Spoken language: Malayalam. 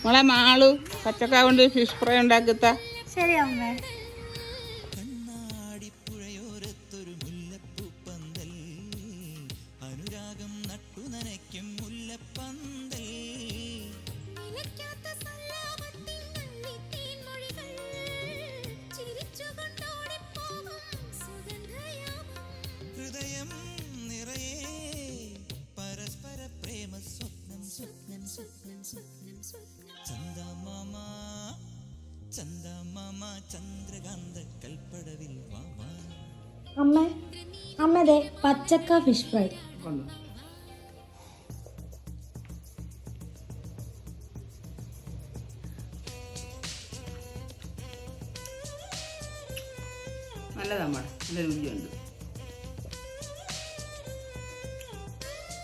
മോളെ മാളു പച്ചക്ക കൊണ്ട് ഫിഷ് ഫ്രൈ ഉണ്ടാക്കിത്ത. ശരി അമ്മേ. അമ്മ അമ്മതെ പച്ചക്ക ഫിഷ് ഫ്രൈ. നല്ലതാണ്, നല്ല രുചിയുണ്ട്.